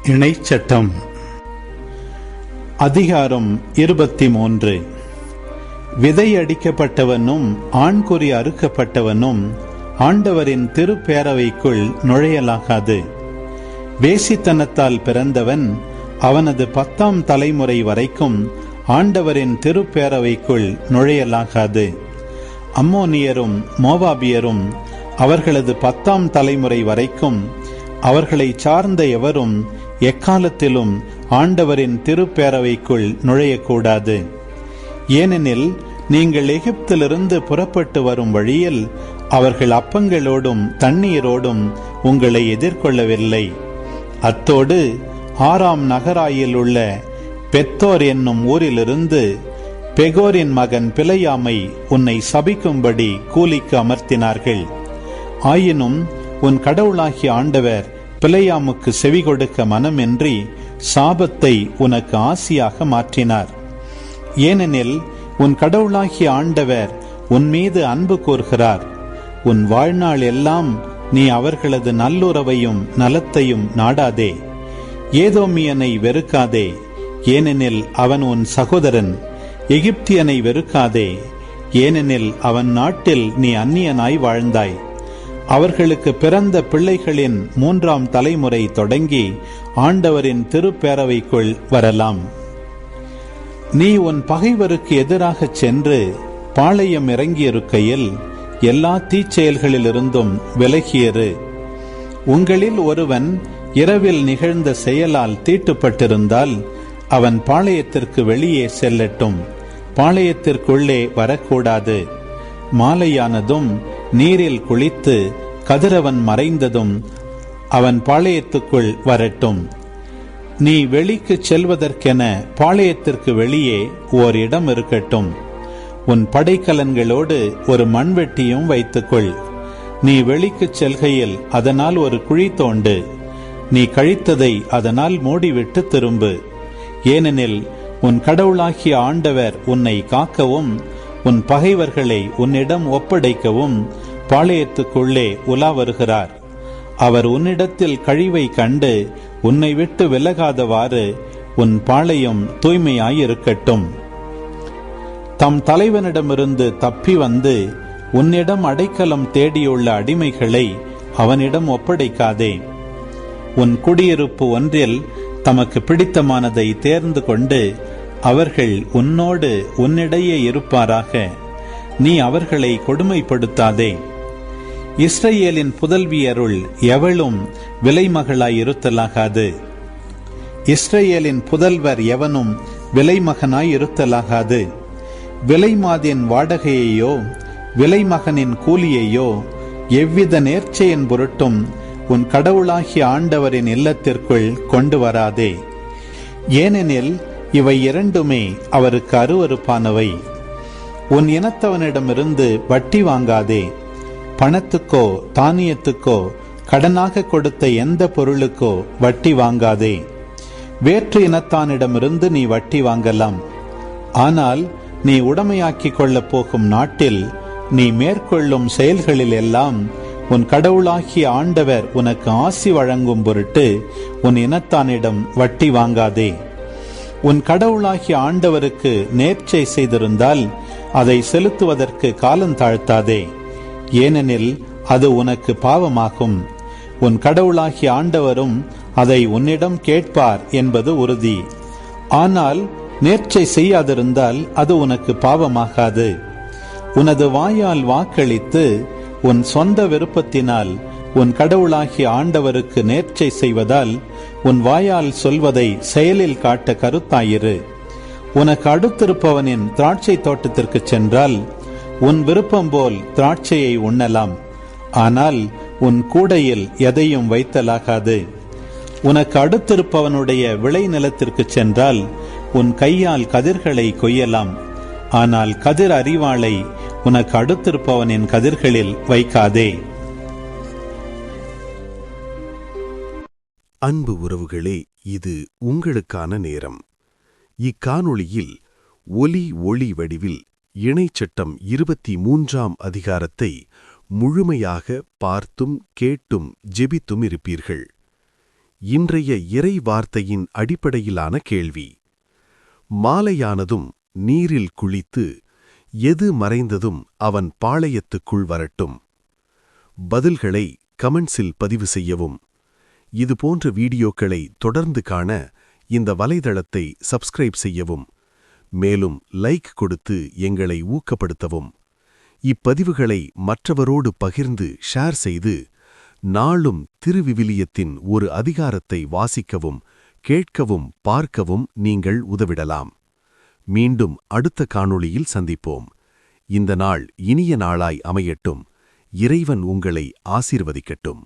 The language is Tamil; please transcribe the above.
இணைச்சட்டம் அதிகாரம் 23. விதை அடிக்கப்பட்டவனும் ஆண்குறி அறுக்கப்பட்டவனும் ஆண்டவரின் திருப்பேரவைக்குள் நுழையலாகாது. வேசித்தனத்தால் பிறந்தவன் அவனது 10ஆம் தலைமுறை வரைக்கும் ஆண்டவரின் திருப்பேரவைக்குள் நுழையலாகாது. அம்மோனியரும் மோவாபியரும் அவர்களது 10ஆம் தலைமுறை வரைக்கும் அவர்களை சார்ந்த எவரும் எக்காலத்திலும் ஆண்டவரின் திருப்பேரவைக்குள் நுழையக்கூடாது. ஏனெனில் நீங்கள் எகிப்திலிருந்து புறப்பட்டு வரும் வழியில் அவர்கள் அப்பங்களோடும் தண்ணீரோடும் உங்களை எதிர்கொள்ளவில்லை. அத்தோடு ஆராம் நகராயில் உள்ள பெத்தோர் என்னும் ஊரிலிருந்து பெகோரின் மகன் பிலையாமை உன்னை சபிக்கும்படி கூலிக்கு அமர்த்தினார்கள். ஆயினும் உன் கடவுளாகிய ஆண்டவர் பிலையாமுக்கு செவி கொடுக்க மனமின்றி சாபத்தை உனக்கு ஆசியாக மாற்றினார். ஏனெனில் உன் கடவுளாகிய ஆண்டவர் உன் மீது அன்பு கூர்கிறார். உன் வாழ்நாள் எல்லாம் நீ அவர்களது நல்லுறவையும் நலத்தையும் நாடாதே. ஏதோமியனை வெறுக்காதே, ஏனெனில் அவன் உன் சகோதரன். எகிப்தியனை வெறுக்காதே, ஏனெனில் அவன் நாட்டில் நீ அந்நியனாய் வாழ்ந்தாய். அவர்களுக்கு பிறந்த பிள்ளைகளின் 3ஆம் தலைமுறை தொடங்கி ஆண்டவரின் திருப்பேரவைக்குள் வரலாம். நீ உன் பகைவருக்கு எதிராக சென்று பாளையம் இறங்கியிருக்கையில் எல்லா தீச்செயல்களிலிருந்தும் விலகியரு. உங்களில் ஒருவன் இரவில் நிகழ்ந்த செயலால் தீட்டுப்பட்டிருந்தால் அவன் பாளையத்திற்கு வெளியே செல்லட்டும், பாளையத்திற்குள்ளே வரக்கூடாது. மாலையானதும் நீரில் குளித்து கதிரவன் மறைந்ததும் அவன் பாளையத்துக்குள் வரட்டும். நீ வெளிக்கு செல்வதற்கென பாளையத்திற்கு வெளியே ஓர் இடம் இருக்கட்டும். உன் படைக்கலன்களோடு ஒரு மண்வெட்டியும் வைத்துக்கொள். நீ வெளிக்கு செல்கையில் அதனால் ஒரு குழி தோண்டு. நீ கழித்ததை அதனால் மூடிவிட்டு திரும்பு. ஏனெனில் உன் கடவுளாகிய ஆண்டவர் உன்னை காக்கவும் உன் பகைவர்களை உன்னிடம் ஒப்படைக்கவும் பாளையத்துக்குள்ளே உலா வருகிறார். அவர் உன்னிடத்தில் கழிவை கண்டு உன்னை விட்டு விலகாதவாறு உன் பாளையம் தூய்மையாயிருக்கட்டும். தம் தலைவனிடமிருந்து தப்பி வந்து உன்னிடம் அடைக்கலம் தேடியுள்ள அடிமைகளை அவனிடம் ஒப்படைக்காதே. உன் குடியிருப்பு ஒன்றில் தமக்கு பிடித்தமானதை தேர்ந்து கொண்டு அவர்கள் உன்னோடு உன்னிடையே இருப்பாராக. நீ அவர்களை கொடுமைப்படுத்தாதே. இஸ்ரவேலின் புதல்வியருள் எவளும் விலைமகளாயிருத்தலாகாது. இஸ்ரவேலின் புதல்வர் எவனும் விலைமகனாயிருத்தலாகாது. விலைமாதின் வாடகையையோ விலைமகனின் கூலியையோ எவ்வித நேர்ச்சையின் பொருட்டும் உன் கடவுளாகிய ஆண்டவரின் இல்லத்திற்குள் கொண்டு வராதே. ஏனெனில் இவை இரண்டுமே அவருக்கு அருவருப்பானவை. உன் இனத்தவனிடமிருந்து வட்டி வாங்காதே. பணத்துக்கோ தானியத்துக்கோ கடனாக கொடுத்த எந்த பொருளுக்கோ வட்டி வாங்காதே. வேற்று இனத்தானிடமிருந்து நீ வட்டி வாங்கலாம். ஆனால் நீ உடைமையாக்கிக் கொள்ளப் போகும் நாட்டில் நீ மேற்கொள்ளும் செயல்களில் எல்லாம் உன் கடவுளாகிய ஆண்டவர் உனக்கு ஆசி வழங்கும் பொருட்டு உன் இனத்தானிடம் வட்டி வாங்காதே. உன் கடவுளாகிய ஆண்டவருக்கு நேர்ச்சை செய்திருந்தால் அதை செலுத்துவதற்கு காலந்தாழ்த்தாதே. ஏனெனில் அது உனக்கு பாவமாகும். உன் கடவுளாகிய ஆண்டவரும் அதை உன்னிடம் கேட்பார் என்பது உறுதி. ஆனால் நேர்ச்சை செய்யாதிருந்தால் அது உனக்கு பாவமாகாது. உனது வாயால் வாக்களித்து உன் சொந்த விருப்பத்தினால் உன் கடவுளாகிய ஆண்டவருக்கு நேர்ச்சை செய்வதால் உன் வாயால் சொல்வதை செயலில் காட்ட கருத்தாயிரு. உனக்கு அடுத்திருப்பவனின் திராட்சை தோட்டத்திற்கு சென்றால் உன் விருப்பம் போல் திராட்சையை உண்ணலாம். ஆனால் உன் கூடையில் எதையும் வைத்தலாகாது. உனக்கு அடுத்திருப்பவனுடைய விளை நிலத்திற்கு சென்றால் உன் கையால் கதிர்களை கொய்யலாம். ஆனால் கதிர் அரிவாளை உனக்கு அடுத்திருப்பவனின் கதிர்களில் வைக்காதே. அன்பு உறவுகளே, இது உங்களுக்கான நேரம். இக்காணொளியில் ஒலி ஒளி வடிவில் இணைச்சட்டம் 23ஆம் அதிகாரத்தை முழுமையாக பார்த்தும் கேட்டும் ஜெபித்தும் இருப்பீர்கள். இன்றைய இறை வார்த்தையின் அடிப்படையிலான கேள்வி. மாலையானதும் நீரில் குளித்து எது மறைந்ததும் அவன் பாளையத்துக்குள் வரட்டும். பதில்களை கமெண்ட்ஸில் பதிவு செய்யவும். இதுபோன்ற வீடியோக்களை தொடர்ந்து காண இந்த வலைதளத்தை சப்ஸ்கிரைப் செய்யவும். மேலும் லைக் கொடுத்து எங்களை ஊக்கப்படுத்தவும். இப்பதிவுகளை மற்றவரோடு பகிர்ந்து ஷேர் செய்து நாளும் திருவிவிலியத்தின் ஒரு அதிகாரத்தை வாசிக்கவும், கேட்கவும், பார்க்கவும் நீங்கள் உதவிடலாம். மீண்டும் அடுத்த காணொளியில் சந்திப்போம். இந்த நாள் இனிய நாளாய் அமையட்டும். இறைவன் உங்களை ஆசீர்வதிக்கட்டும்.